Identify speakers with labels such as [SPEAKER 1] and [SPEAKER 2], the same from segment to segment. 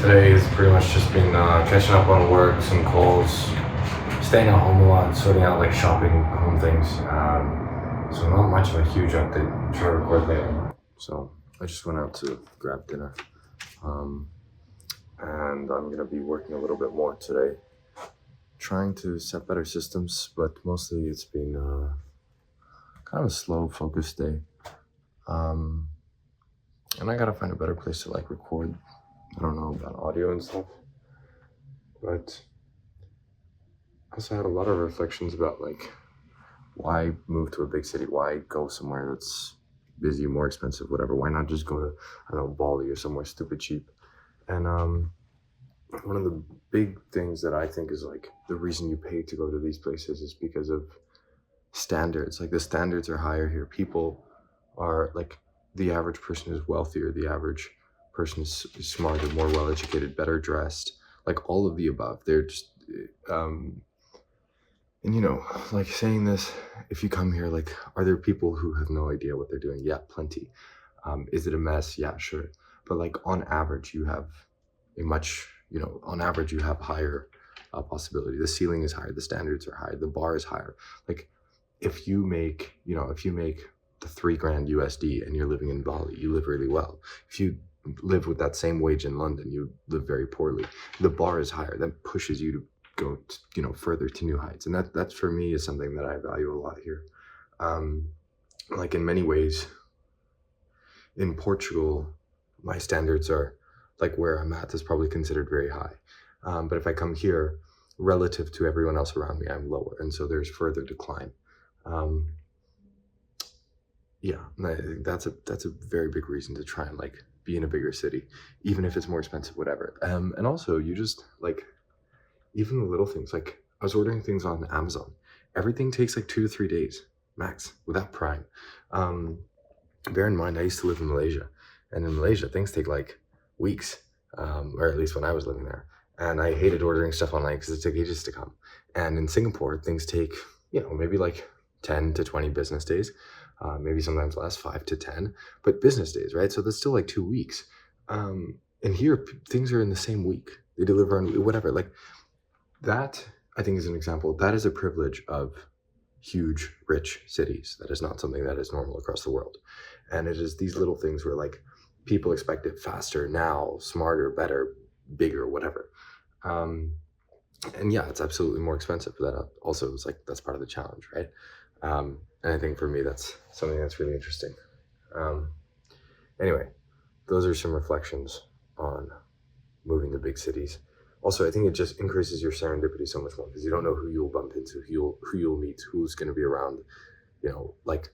[SPEAKER 1] Today has pretty much just been catching up on work, some calls, staying at home a lot, sorting out like shopping, home things. So not much of a huge update to record later. So I just went out to grab dinner, and I'm gonna be working a little bit more today, trying to set better systems. But mostly it's been kind of a slow, focused day, and I gotta find a better place to like record. I don't know about audio and stuff, but I also had a lot of reflections about like why move to a big city, why go somewhere that's busy, more expensive, whatever. Why not just go to, I don't know, Bali or somewhere stupid cheap? And one of the big things that I think is like the reason you pay to go to these places is because of standards. Like the standards are higher here. People are like, the average person is wealthier, the average person is smarter, more well educated, better dressed, like all of the above. They're just and you know, like saying this, if you come here, like, are there people who have no idea what they're doing? Yeah, plenty. Is it a mess? Yeah, sure. But like on average, you have a much, on average, you have higher possibility. The ceiling is higher, the standards are higher, the bar is higher. Like if you make, if you make the $3,000 USD and you're living in Bali, you live really well. If you live with that same wage in London, you live very poorly. The bar is higher. That pushes you to go, further to new heights. And that for me is something that I value a lot here. Like in many ways, in Portugal, my standards are like where I'm at is probably considered very high. But if I come here, relative to everyone else around me, I'm lower. And so there's further decline. Yeah, and I think that's a very big reason to try and like be in a bigger city, even if it's more expensive, whatever. And also you just like, even the little things, like I was ordering things on Amazon. Everything takes like 2 to 3 days max without Prime. Bear in mind, I used to live in Malaysia, and in Malaysia, things take like weeks, or at least when I was living there. And I hated ordering stuff online because it took ages to come. And in Singapore, things take, maybe like 10 to 20 business days, maybe sometimes less, 5 to 10, but business days, right? So that's still like 2 weeks. And here, things are in the same week. They deliver on whatever, like, that, I think, is an example. That is a privilege of huge, rich cities. That is not something that is normal across the world. And it is these little things where, like, people expect it faster, now, smarter, better, bigger, whatever. And yeah, it's absolutely more expensive. But that also is, like, that's part of the challenge, right? And I think for me, that's something that's really interesting. Anyway, those are some reflections on moving to big cities. Also, I think it just increases your serendipity so much more because you don't know who you'll bump into, who you'll meet, who's going to be around. Like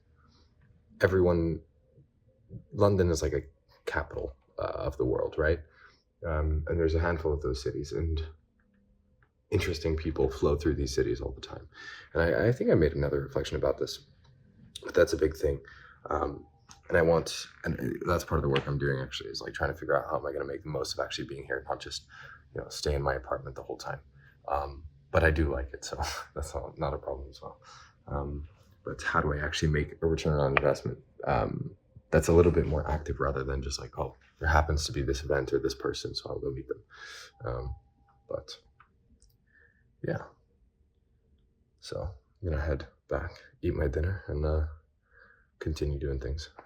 [SPEAKER 1] everyone, London is like a capital of the world, right? And there's a handful of those cities, and interesting people flow through these cities all the time. And I think I made another reflection about this, but that's a big thing. And that's part of the work I'm doing actually, is like trying to figure out how am I going to make the most of actually being here, not just stay in my apartment the whole time. But I do like it, so that's not a problem as well. But how do I actually make a return on investment that's a little bit more active rather than just like, oh, there happens to be this event or this person, so I'll go meet them. But yeah, so I'm gonna head back, eat my dinner, and continue doing things.